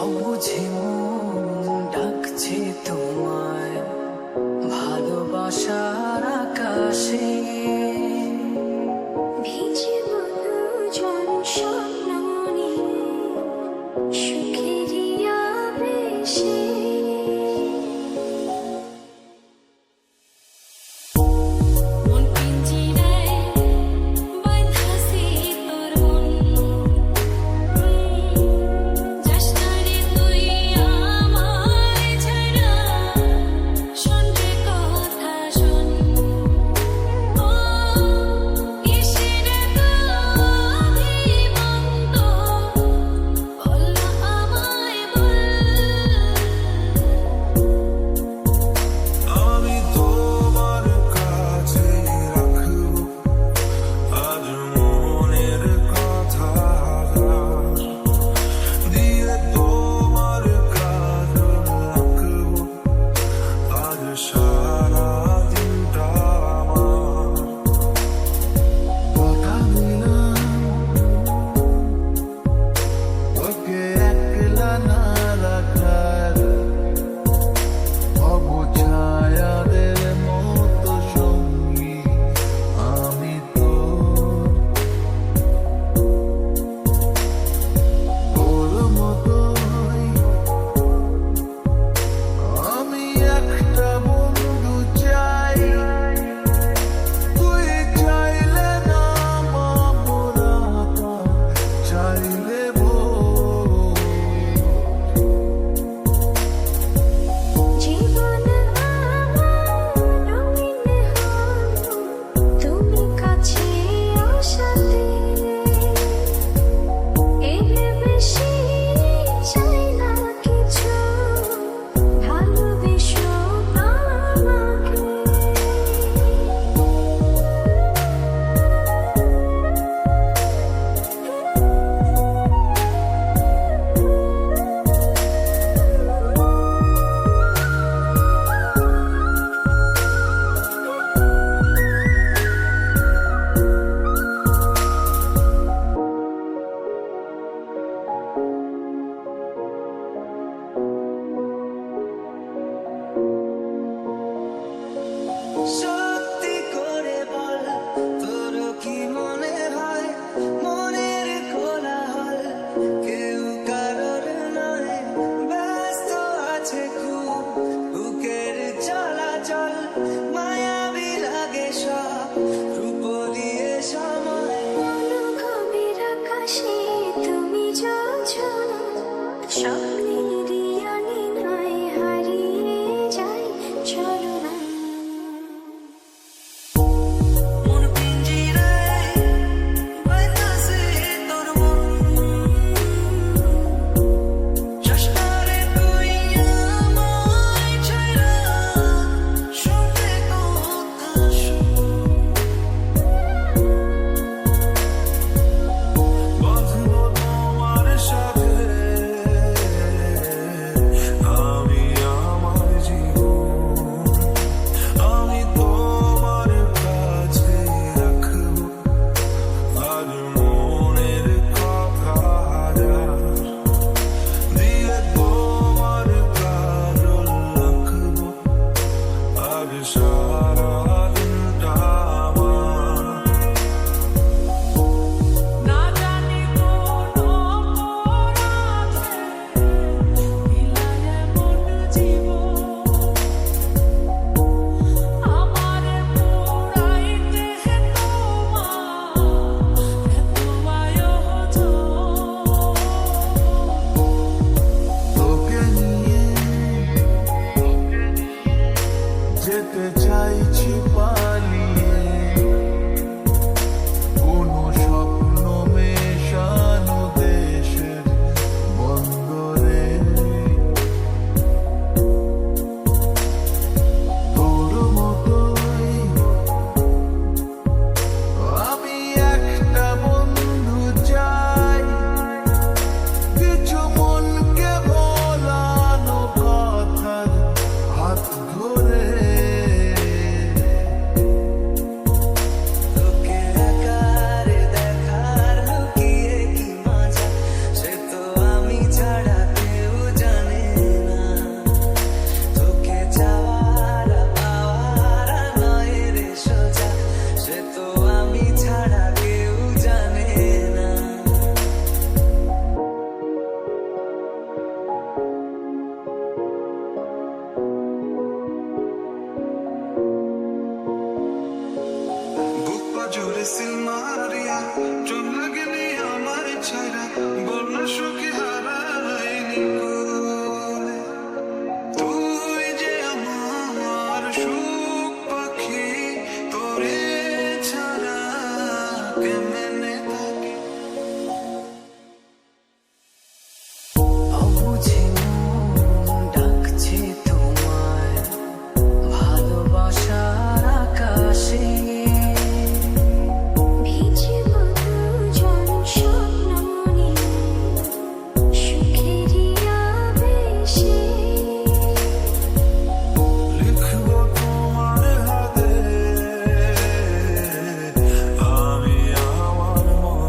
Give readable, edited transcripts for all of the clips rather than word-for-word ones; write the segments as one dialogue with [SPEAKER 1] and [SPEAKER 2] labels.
[SPEAKER 1] অবুঝে মন ডাকছে তোমায় ভালোবাসার আকাশে
[SPEAKER 2] ভিজে মনোজন স্বপ্ন নিয়ে সুখেরই আবেশে মন পিঞ্জিরায় বাঁধাছে তোর মন যাস না রে তুই আমায় ছাড়া শোন রে কথা শোন ও কিসের এত অভিমান বল না আমায় বল
[SPEAKER 3] আমি তোমার কাছে রাখবো আজ মনের কথা দিয়ে তোমার কাছে রাখবো আজ সারা দিনটা আমার কথা দিলাম তোকে একলা না রাখার অবুঝায়াদের মতো সঙ্গী আমি তোর মতোই আমি একটা বন্ধু চাই তুই চাইলে না মোরা চাইলে
[SPEAKER 2] জীবন আমার রঙিন হলো তুমি কাছে আসাতে এর বেশি চাই না কিছু ভালোবেসো আমাকে
[SPEAKER 1] সত্যি করে বল তোর কি মনে হয় মনের কোলাহল কেউ কারোর নয় ব্যস্ত আছে খুব বুকের চলাচল মায়াবী লাগে সব রূপ দিয়ে সময়
[SPEAKER 2] গভীর আকাশে তুমি জ্বলছো না স্বপ্নেরই আঙিনায় হারিয়ে যাই চলো না
[SPEAKER 1] মন পিঞ্জিরায় বাঁধাছে তোর মন যাস না রে তুই আমায় ছাড়া শোন রে কথা শোন বাঁধবো তোমার সাথে
[SPEAKER 3] সিল মারিয়া চলে গেলি আমার ছাড়া বল না সুখে হারাইনি বলে তুই যে আমার সুখ পাখি তোরে ছাড়া কেমনে থাকি
[SPEAKER 1] অবুঝে মন ডাকছে তোমায় ভালোবাসার আকাশে
[SPEAKER 2] ভিজব দুজন স্বপ্ন নিয়ে সুখেরই আবেশে
[SPEAKER 3] লিখবো তোমার হাতে আমি আমার মন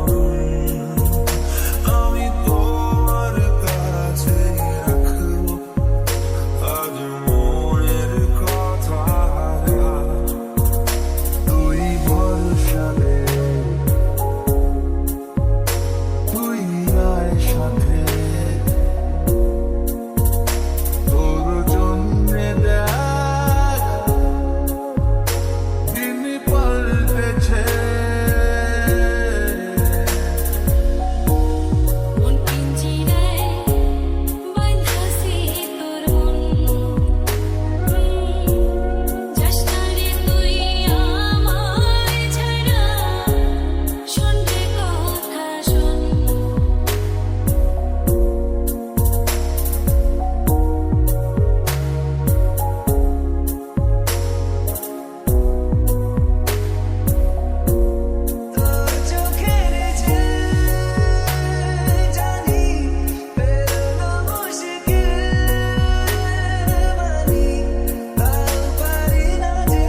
[SPEAKER 3] আমি তোমার কাছে রাখবো আজ মনের কথা তুই ভরসা দে তুই আয় সাথে তোর জন্যে দেখ দিন পাল্টেছে
[SPEAKER 2] মন পিঞ্জিরায় বাঁধাছে তোর মন যাস না রে তুই আমায় ছাড়া শোন রে কথা শোন
[SPEAKER 1] তোর চোখের যে জানি বেরোনো মুশকিল বানি তাও পারি না যে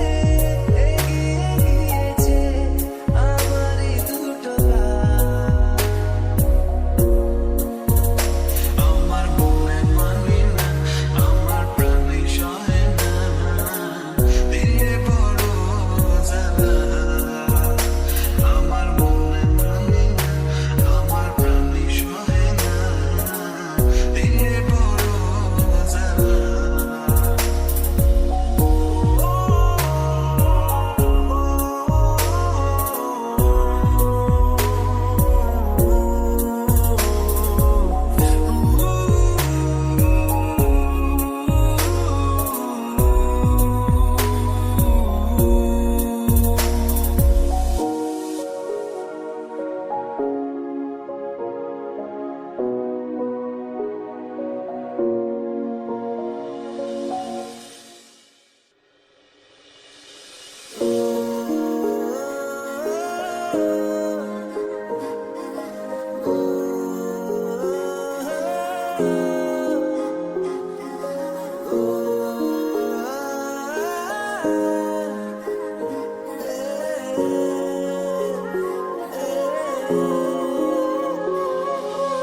[SPEAKER 1] এগিয়ে গিয়েছে আমারই দুটো গান
[SPEAKER 3] আমার মনে মানি না আমার প্রাণে সহে না দিলে বড় জ্বালা আমার মনে মানি না আমার প্রাণে সহে না দিলে বড়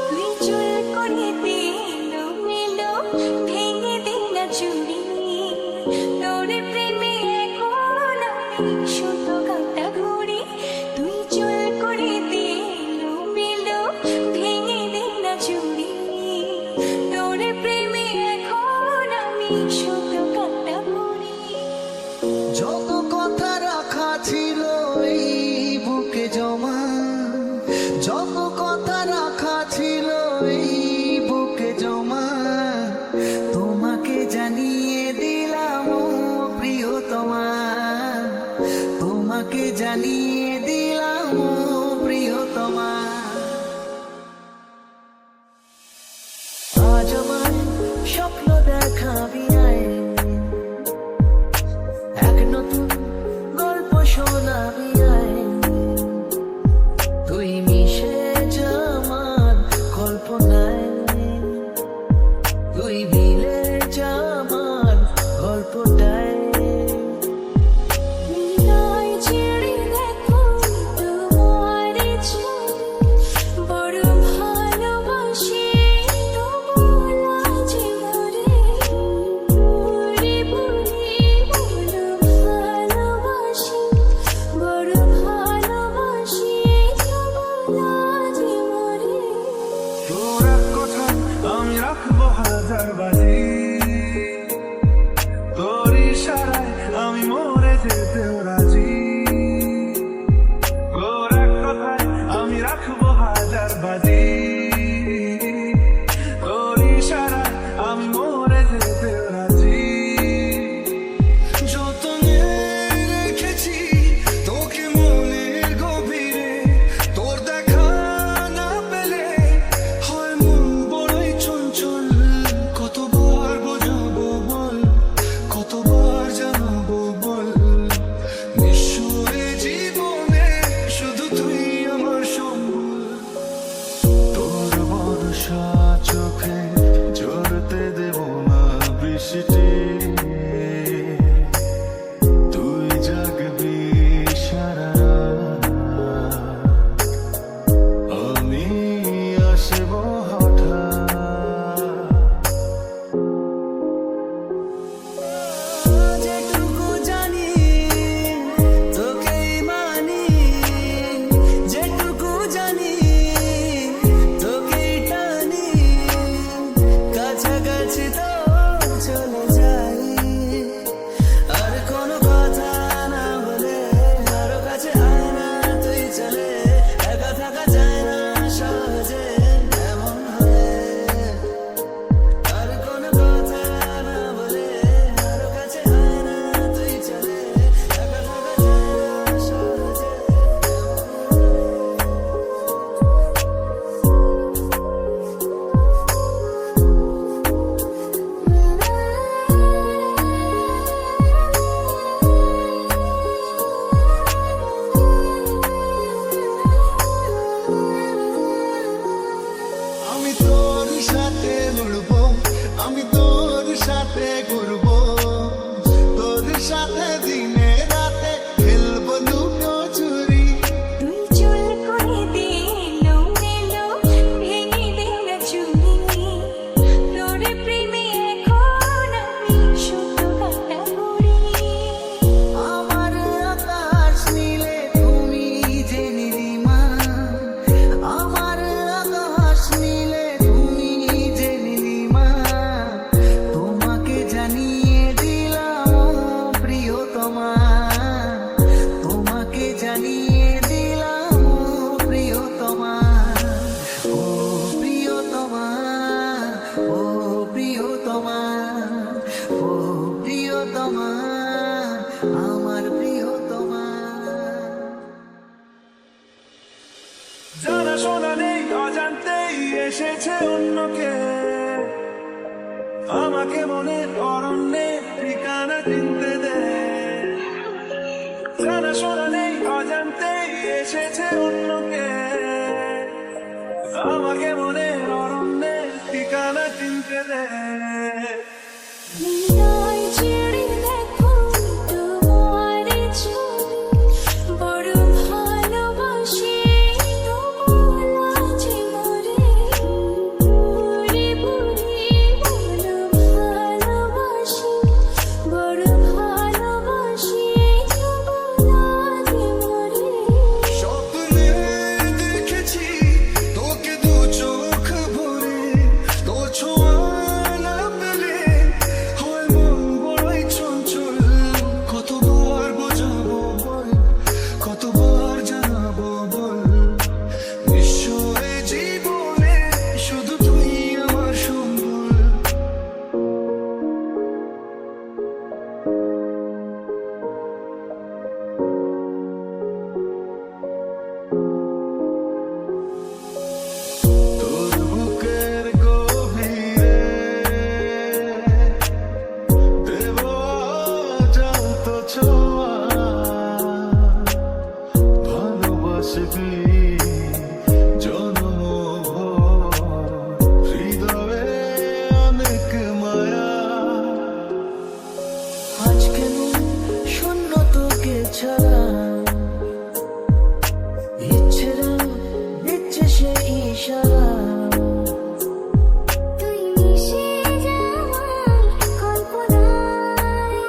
[SPEAKER 2] তুই চুল করে দিলো মেলো ভেঙে দিন না চুড়ি তোর প্রেমে এখন আমি শুধু কাটা ঘুরি তুই চুল করে দিলো মেলো ভেঙে দিন না চুড়ি তোর প্রেমে এখন আমি শুধু কাটা ঘুরি
[SPEAKER 1] যত কথা রাখা ছিল এই বুকে জমা যত কথা রাখা ছিল এই বুকে জমা তোমাকে জানিয়ে দিলাম ও প্রিয়তমা তোমাকে জানিয়ে দিলাম ও প্রিয়তমা আজ আমার স্বপ্ন দেখাবি আয় এক নতুন গল্প শোনাবি আয় তুই মিশে যা আমার কল্পনায় তুই মিলে যা আমার গল্পটায়
[SPEAKER 2] হৃদয় ছেড়ে দেখো তোমার ছবি বড় ভালোবাসি তোমার জীবনে পুরি পুরি বড় ভালোবাসি বড় ভালোবাসি তোমার জীবনে
[SPEAKER 3] তোর এক কথা আমি রাখবো হাজার বাজি তোর ইশারায় আমি মরে যেতেও রাজি খেলবো, আমি তোর সাথে ঘুরবো, তোর সাথে দিনে রাতে খেলবো লুকোচুরি।
[SPEAKER 2] তুই চুল করে দে এলো ভেঙে দে না চুলি তোর প্রেমে এখন আমি শুধু কাটা করি
[SPEAKER 1] আমার আকাশ নীলে তুমি যে নীলিমা, আমার আকাশ নীলে তুমি যে নীলিমা, তোমাকে জানিয়ে দিলাম ও প্রিয়তমা, তোমাকে জানিয়ে দিলাম ও প্রিয়তমা, ও প্রিয়তমা, ও প্রিয়তমা, ও প্রিয়তমা, আমার প্রিয়তমা।
[SPEAKER 3] জানা শোনা নেই অজান্তেই এসেছে অন্যকে, আমাকে মনের অরণ্যে ঠিকানা চিনতে দে। জানা শোনা নেই অজান্তেই এসেছে অন্যকে, আমাকে মনের অরণ্যে ঠিকানা চিনতে দে।
[SPEAKER 2] হৃদয় ছেড়ে দেখো তোমার ছবি বড় ভালোবাসি তোমার জীবনে বুড়ি বুড়ি বলো ভালোবাসি বড় ভালোবাসি তোমার জীবনে
[SPEAKER 3] স্বপ্নে দেখেছি তোকে দু চোখ ভরে, তোর ছোঁয়া না পেলে হয় মন বড়ই চঞ্চল। কতবার বোঝাবো বল, কতবার জানাবো বল, নিশ্চয় জীবনে শুধু তুই আমার সম্বল। তোর বুকের গভীরে দেব জানত ছোঁয়া, ভালোবাসবি জন্মভর, হৃদয়ে অনেক মায়া।
[SPEAKER 1] আজ কেন শূন্য তোকে ছাড়া, ইচ্ছেরা দিচ্ছে সে ইশারা,
[SPEAKER 2] তুই মিশে যাওয়ার কল্পনায়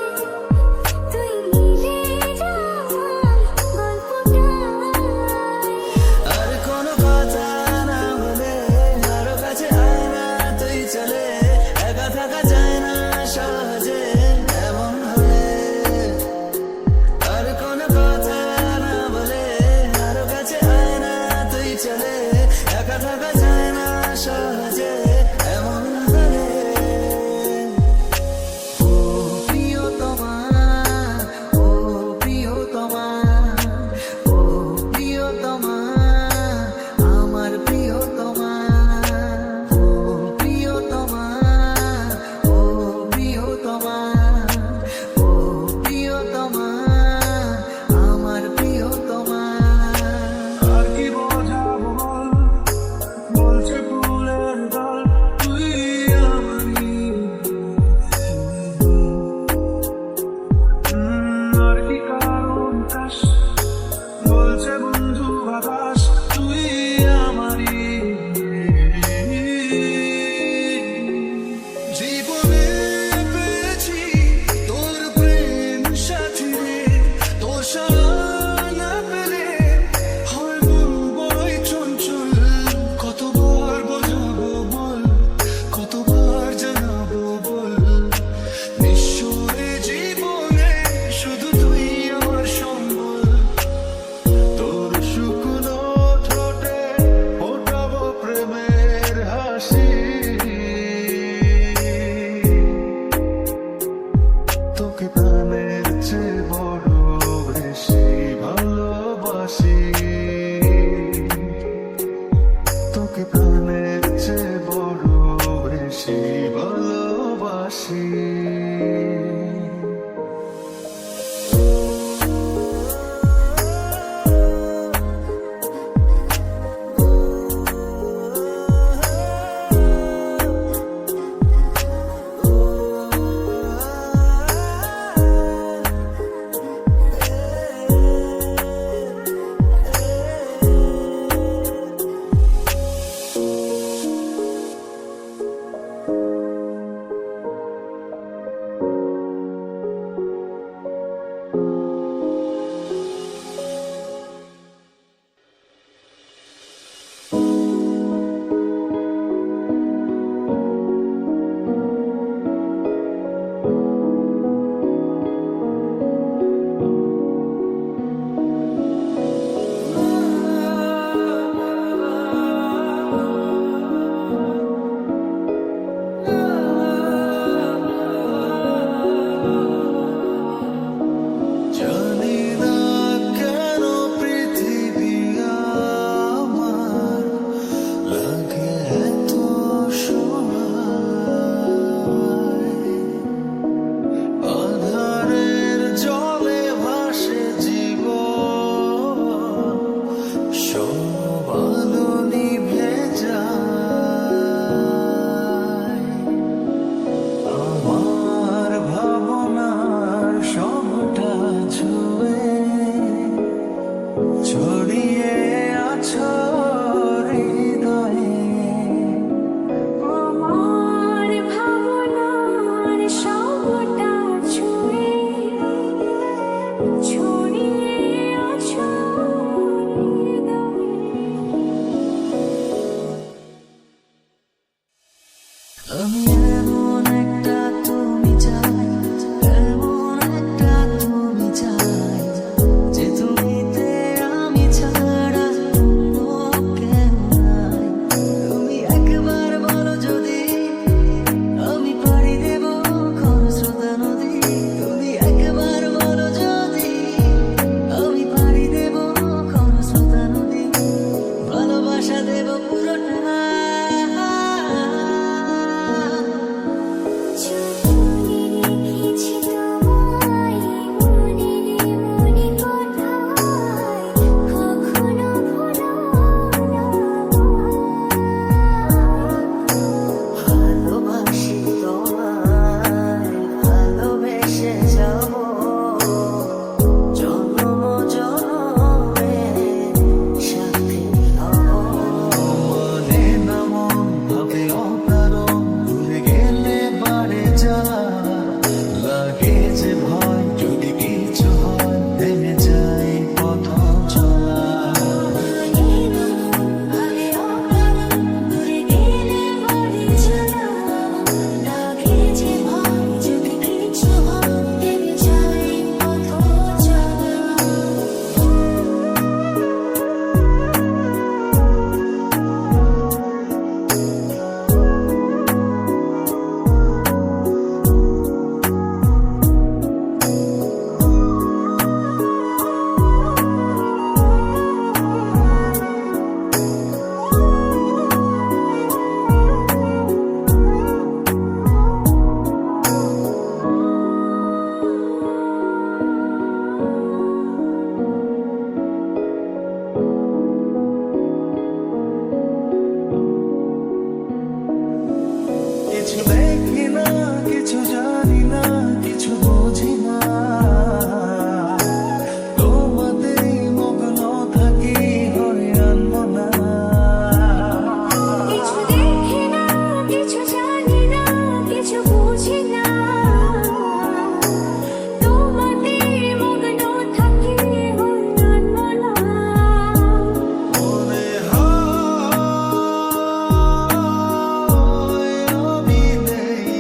[SPEAKER 2] তুই মিলে যাওয়ার গল্পটায়
[SPEAKER 1] আর কোনো কথা না বলে আরো কাছে আয় না তুই চলে, একা থাকা যায় না সহজে এমন হলে। আর কোনো কথা না বলে আরো কাছে আয় না তুই চলে, একা থাকা যায় না সহজে এমন হলে। ও প্রিয়তমা, ও প্রিয়তমা, ও প্রিয়তমা, আমার প্রিয়তমা, ও প্রিয়তমা, ও প্রিয়তমা, ও প্রিয়তমা, আমার প্রিয়তমা।
[SPEAKER 3] আর কি বোঝাবো বল, বলছে ফুলের দল তুই আমারই। আর কি কারণ কাশ, বলছে বন্ধু বাতাস তুই আমারই। জীবনে পেয়েছি তোর প্রেম সাথী রে, তোর সারা না পেলে হয় মন বড়ই চঞ্চল। কতবার বোঝাবো বল, কতবার জানাবো বল, নিশ্চয় জীবনে শুধু তুই আমার সম্বল। তোর শুকনো ঠোঁটে ফোটাবো প্রেমের হাসি, তোকে প্রাণের চেয়ে বড় বেশি ভালোবাসি, তোকে প্রাণের চেয়ে বড় বেশি ভালোবাসি।
[SPEAKER 1] আমি এমন একটা তুমি চাই, এমন একটা তুমি চাই, যে তুমিতে আমি ছাড়া অন্য কেউ নাই। তুমি একবার বলো যদি আমি পাড়ি দেব খরস্রোতা নদী। তুমি একবার বলো যদি আমি পাড়ি দেব খরস্রোতা নদী। ভালোবাসা দেব পুরোটা।
[SPEAKER 2] চুপি রেখেছি তোমায় মনে মনে কোথায়, কখনো ভুলো না
[SPEAKER 1] ভালোবাসি তোমায়, ভালোবেসে যাব জন্ম জন্মে সাথী হব। মনে না মন ভাবে অকারণ, ভুলে গেলে বাড়ে জ্বালা। লাগে যে ভয় যদি কিছু হয়, থেমে যায় পথ চলা।
[SPEAKER 2] ভাবে অকারণ ঘুরে গেলে বাড়ি চলা। লাগে যে ভয় যদি কিছু হয়, থেমে যায় পথ চলা।
[SPEAKER 3] কিছু দেখি না, কিছু জানি না, কিছু বুঝি না, তোমাতেই মগ্ন থাকি, হরে আনবো না।
[SPEAKER 2] কিছু দেখি না, কিছু জানি না, কিছু বুঝি না, তোমাতে মগ্ন থাকি, হইরান বলা।
[SPEAKER 3] মনে হয় আমি নেই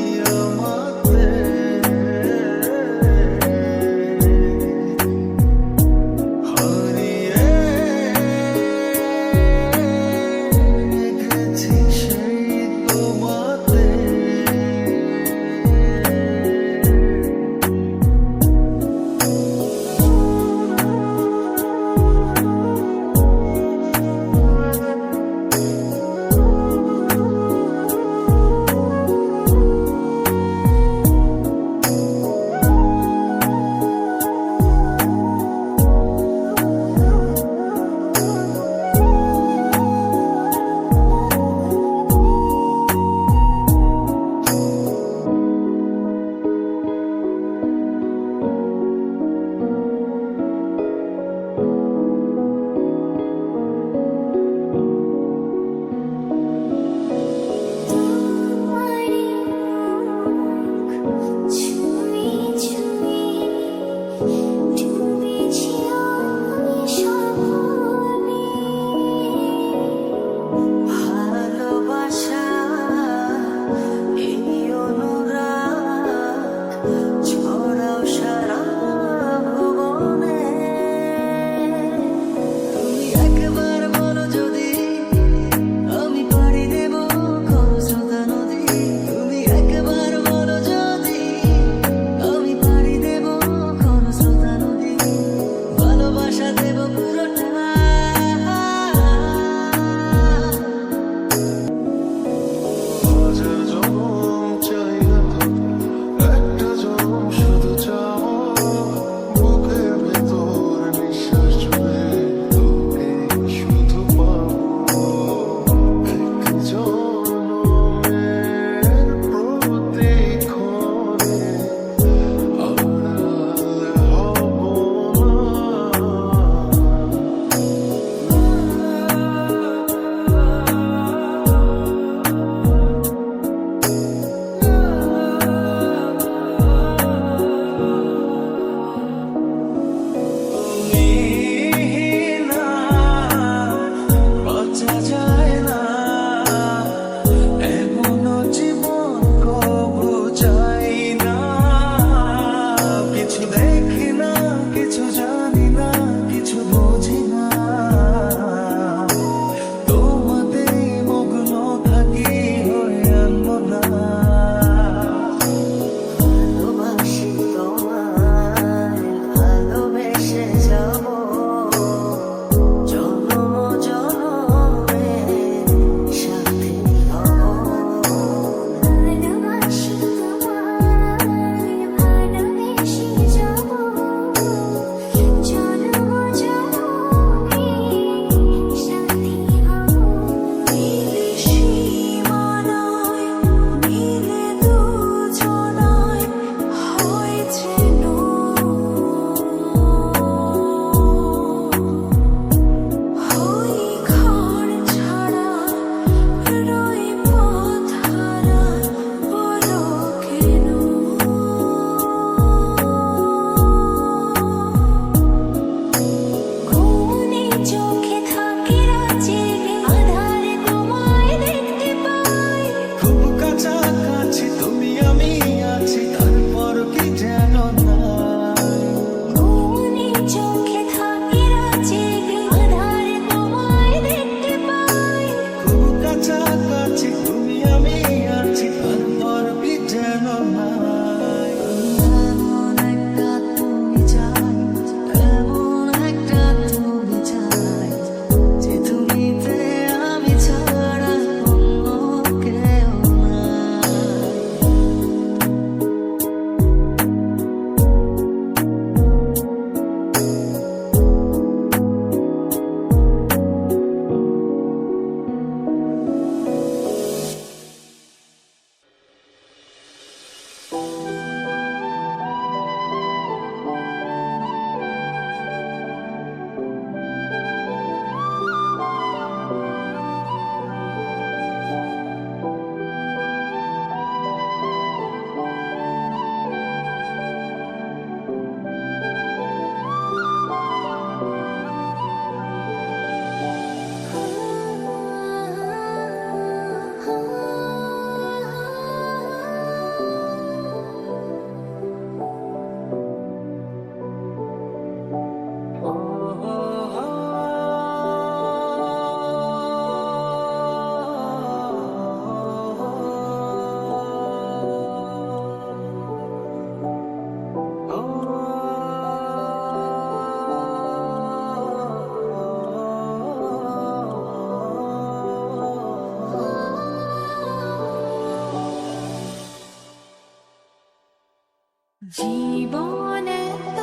[SPEAKER 2] জীবন এত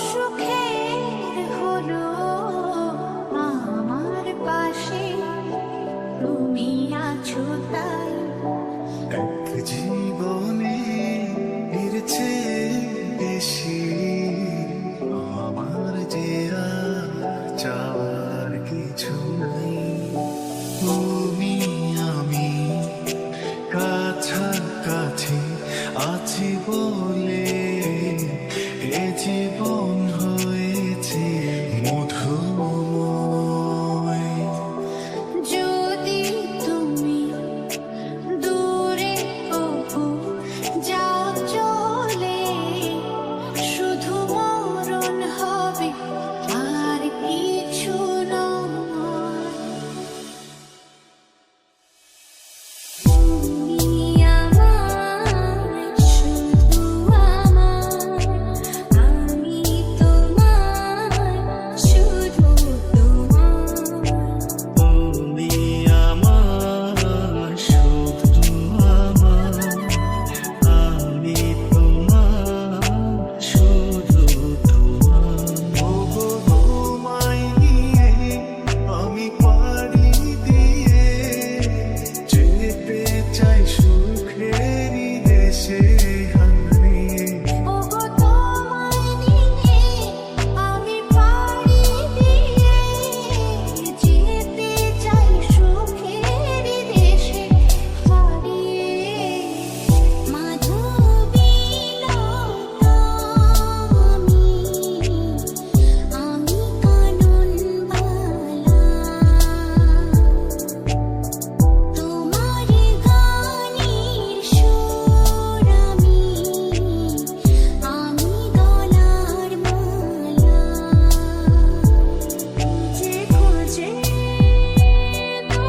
[SPEAKER 2] সুখের হলো আমার পাশে তুমি আছো তাই।
[SPEAKER 3] এক জীবনে এর চেয়ে বেশি আমার যে আর চাওয়ার কিছু নাই। তুমি আমি কাছাকাছি আছি বলে এ জীবন হয়েছে মধুময়।
[SPEAKER 2] যদি তুমি দূরে কবু যাও চলে, শুধু মরণ হবে আর কিছু নয়। তুমি আমার, শুধু আমার, আমি তোমার, শুধু তোমার।
[SPEAKER 3] তুমি আমার, শুধু আমার, আমি তোমার, শুধু তোমার। ওগো তোমায় নিয়ে আমি পাড়ি দিয়ে যেতে চাই সুখেরই দেশে হারিয়ে।
[SPEAKER 2] ওগো তোমায় নিয়ে আমি পাড়ি দিয়ে যেতে চাই সুখের দেশে হারিয়ে। মাধবীলতা আমি কাননবালা, তোমার গানের সুর আমি গলার মালা। যে খোঁজে দু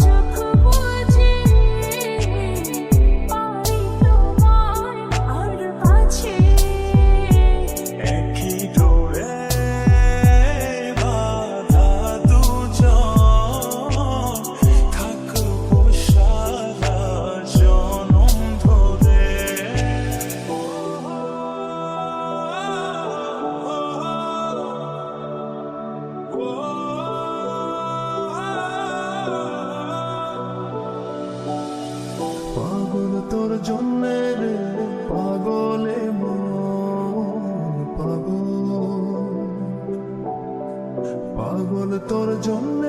[SPEAKER 2] চোখ বুজে পাই তোমায় আর কাছে।
[SPEAKER 3] একই ডোরে বাঁধা দুজন থাকবো সারা জনম ধরে। পাগল তোর জন্যে রে পাগলে মন পাগল, পাগল তোর জন্য